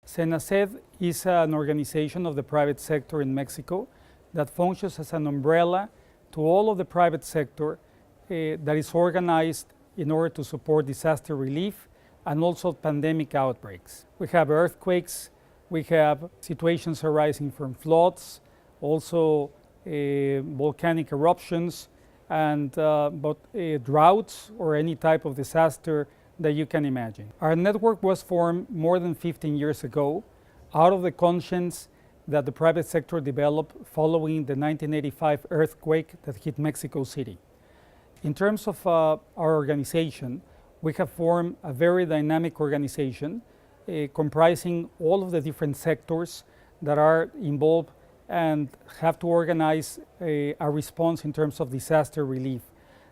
CENACED is an organization of the private sector in Mexico that functions as an umbrella to all of the private sector that is organized in order to support disaster relief and also pandemic outbreaks. We have earthquakes, we have situations arising from floods, also volcanic eruptions, and droughts or any type of disaster that you can imagine. Our network was formed more than 15 years ago out of the conscience that the private sector developed following the 1985 earthquake that hit Mexico City. In terms of our organization, we have formed a very dynamic organization comprising all of the different sectors that are involved and have to organize a response in terms of disaster relief.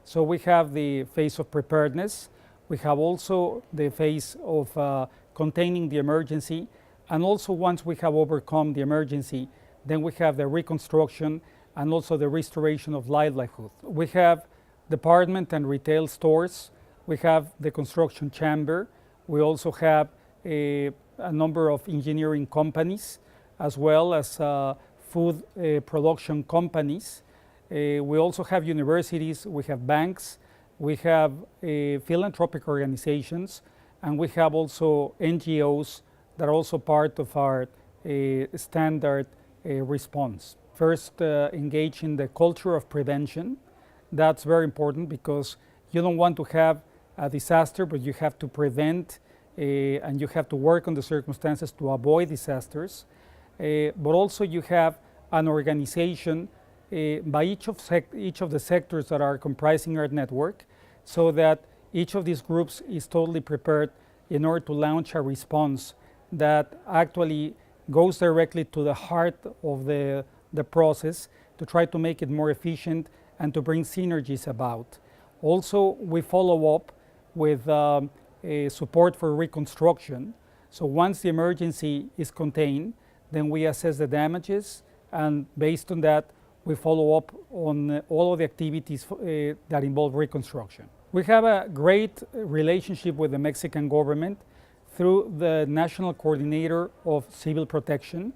So we have the phase of preparedness, we have also the phase of containing the emergency, and also once we have overcome the emergency, then we have the reconstruction and also the restoration of livelihood. We have department and retail stores, we have the construction chamber, we also have a number of engineering companies, as well as food production companies. We also have universities, we have banks, we have philanthropic organizations, and we have also NGOs that are also part of our standard response. First, engage in the culture of prevention. That's very important because you don't want to have a disaster, but you have to prevent and you have to work on the circumstances to avoid disasters. But also you have an organization by each of the sectors that are comprising our network, so that each of these groups is totally prepared in order to launch a response that actually goes directly to the heart of the process to try to make it more efficient and to bring synergies about. Also, we follow up with support for reconstruction. So once the emergency is contained, then we assess the damages, and based on that, we follow up on all of the activities that involve reconstruction. We have a great relationship with the Mexican government through the National Coordinator of Civil Protection.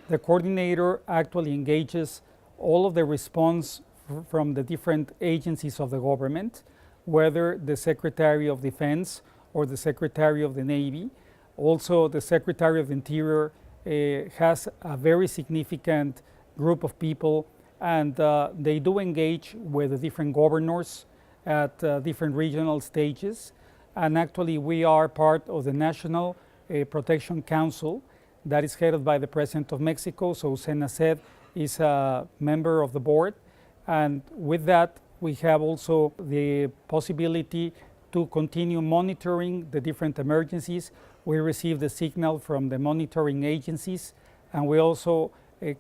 The coordinator actually engages all of the response from the different agencies of the government, whether the Secretary of Defense or the Secretary of the Navy. Also, the Secretary of the Interior has a very significant group of people, and they do engage with the different governors at different regional stages. And actually, we are part of the National Protection Council that is headed by the President of Mexico, so CENACED is a member of the board. And with that, we have also the possibility to continue monitoring the different emergencies. We receive the signal from the monitoring agencies, and we also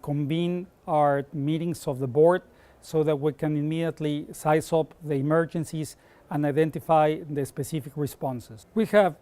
convene our meetings of the board so that we can immediately size up the emergencies and identify the specific responses. We have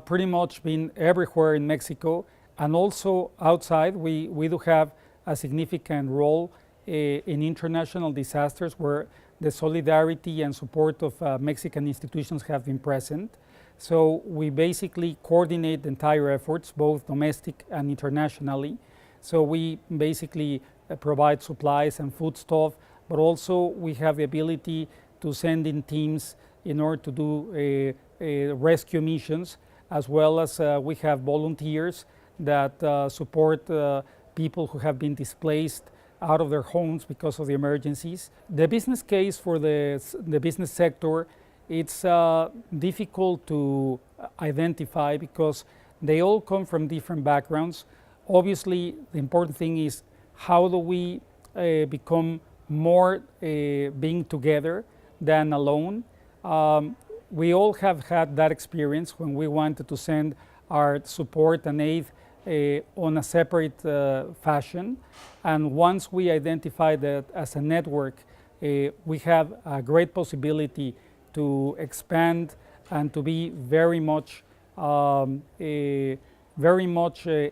pretty much been everywhere in Mexico, and also outside. We do have a significant role in international disasters where the solidarity and support of Mexican institutions have been present. So we basically coordinate the entire efforts, both domestic and internationally. So we basically provide supplies and foodstuff, but also we have the ability to send in teams in order to do rescue missions, as well as we have volunteers that support people who have been displaced out of their homes because of the emergencies. The business case for the business sector, it's difficult to identify because they all come from different backgrounds. Obviously, the important thing is how do we become more being together than alone. We all have had that experience when we wanted to send our support and aid on a separate fashion. And once we identify that as a network, we have a great possibility to expand and to be very much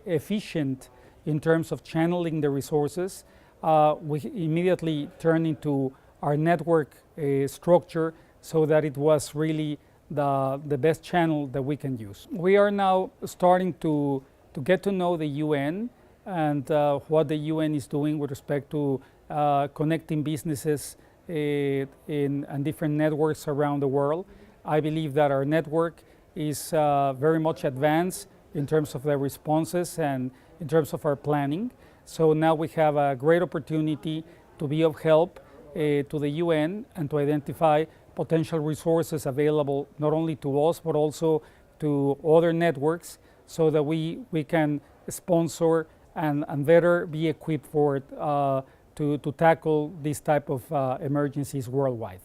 efficient in terms of channeling the resources. We immediately turn into our network structure so that it was really the best channel that we can use. We are now starting to to get to know the UN and what the UN is doing with respect to connecting businesses and different networks around the world. I believe that our network is very much advanced in terms of the responses and in terms of our planning. So now we have a great opportunity to be of help to the UN and to identify potential resources available not only to us but also to other networks, so that we can sponsor and better be equipped for to tackle this type of emergencies worldwide.